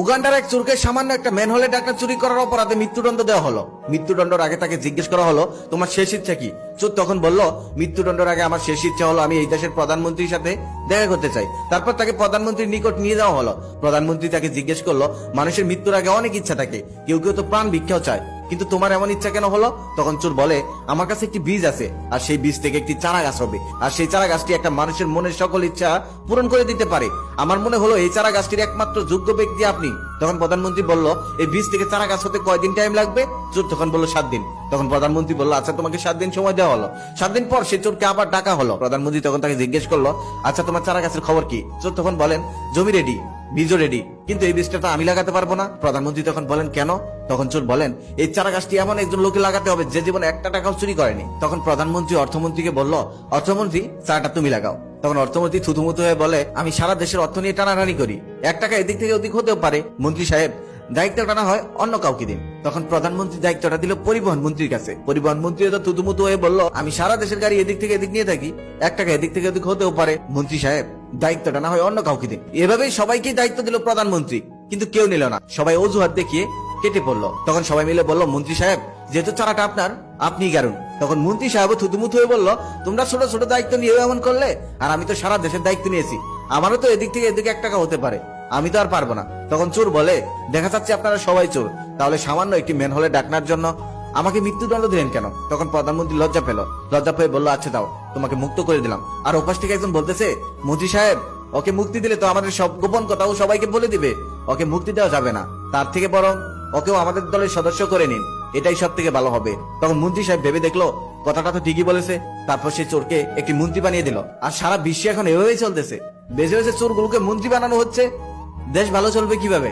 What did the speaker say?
উগান্ডার এক চোরকে সামান্য একটা ম্যানহোলে ডাক্তার চুরি করার অপরাধে মৃত্যুদণ্ড দেওয়া হলো। মৃত্যুদণ্ডের আগে তাকে জিজ্ঞেস করা হলো, তোমার শেষ ইচ্ছা কি? চোর তখন বলল, মৃত্যুদণ্ডের আগে আমার শেষ ইচ্ছা হলো আমি এই দেশের প্রধানমন্ত্রীর সাথে দেখা করতে চাই। তারপর তাকে প্রধানমন্ত্রীর নিকট নিয়ে যাওয়া হলো। প্রধানমন্ত্রী তাকে জিজ্ঞেস করলো, মানুষের মৃত্যুর আগে অনেক ইচ্ছা থাকে, কেউ কেউ তো প্রাণ ভিক্ষাও চায়, কিন্তু তোমার এমন ইচ্ছা কেন হলো? তখন চোর বলে, আমার কাছে একটি বীজ আছে, আর সেই বীজ থেকে একটি চারা গাছ হবে, আর সেই চারা গাছটি একটা মানুষের মনের সকল ইচ্ছা পূরণ করে দিতে পারে। আমার মনে হলো এই চারা গাছটির একমাত্র যোগ্য ব্যক্তি আপনি। তখন প্রধানমন্ত্রী বলল, এই বীজ থেকে চারা গাছ হতে কয়দিন টাইম লাগবে? চোর তখন বলল 7 দিন। তখন প্রধানমন্ত্রী বলল, আচ্ছা তোমাকে 7 দিন সময় দেওয়া হলো। 7 দিন পর সে চোরকে আবার ডাকা হলো। প্রধানমন্ত্রী তখন তাকে জিজ্ঞেস করলো, আচ্ছা তোমার চারা গাছের খবর কি? চোর তখন বলেন, জমি রেডি, বীজও রেডি, কিন্তু এই বীজটা তো আমি লাগাতে পারবো না। প্রধানমন্ত্রী তখন বলেন, কেন? তখন চোর বলেন, এই চারা গাছটি এমন একজন লোকে লাগাতে হবে যে জীবনে একটা টাকাও চুরি করেনি। তখন প্রধানমন্ত্রী অর্থমন্ত্রীকে বলল, অর্থমন্ত্রী চারাটা তুমি লাগাও। তখন অর্থমন্ত্রী থুতুমুতু হয়ে বলে, আমি সারা দেশের অর্থ নিয়ে টানাটানি করি, 1 টাকা এদিক থেকে ওদিক হতেও পারে, মন্ত্রী সাহেব দায়িত্বটা না হয় অন্য কাউকে দিন। তখন প্রধানমন্ত্রী দায়িত্বটা দিল পরিবহন মন্ত্রীর কাছে। পরিবহন মন্ত্রী তো থুতুমুতু হয়ে বলল, আমি সারা দেশের গাড়ি এদিক থেকে এদিক নিয়ে থাকি, 1 টাকা এদিক থেকে ওদিক হতেও পারে, মন্ত্রী সাহেব দায়িত্বটা না হয় অন্য কাউকে দিন। এভাবেই সবাইকে দায়িত্ব দিল প্রধানমন্ত্রী, কিন্তু কেউ নিল না, সবাই অজুহাত দেখিয়ে কেটে পড়লো। তখন সবাই মিলে বলল, মন্ত্রী সাহেব যেহেতু চারাটা আপনার, আপনি কারণ। তখন মন্ত্রী সাহেব থুতুমুতু হয়ে বলল, তোমরা ছোট ছোট দায়িত্ব নিয়ে এমন করলে, আর আমি তো সারা দেশের দায়িত্ব নিয়েছি, আমারও তো এদিক থেকে এদিকে 1 টাকা হতে পারে, আমি তো আর পারবো না। তখন চোর বলে, দেখা যাচ্ছে আপনারা সবাই চোর, তাহলে সামান্য একটি ম্যানহোলে ডাকনার জন্য আমাকে মৃত্যুদণ্ড দিলেন কেন? তখন প্রধানমন্ত্রী লজ্জা পেয়ে বলল, আচ্ছা দাও, তোমাকে মুক্ত করে দিলাম। আর ওপাশ থেকে একজন বলতেছে, মন্ত্রী সাহেব ওকে মুক্তি দিলে তো আমাদের সব গোপন কথাও সবাইকে বলে দিবে, ওকে মুক্তি দেওয়া যাবে না, তার থেকে বরং ওকেও আমাদের দলের সদস্য করে নিন, এটাই সব থেকে ভালো হবে। তখন মন্ত্রী সাহেব ভেবে দেখলো, কথাটা তো ঠিকই বলেছে। তারপর সে চোরকে একটি মন্ত্রী বানিয়ে দিল। আর সারা বিশ্বে এখন এভাবেই চলতেছে, বেশি বেশি চোরগুলোকে মন্ত্রী বানানো হচ্ছে, দেশ ভালো চলবে কিভাবে?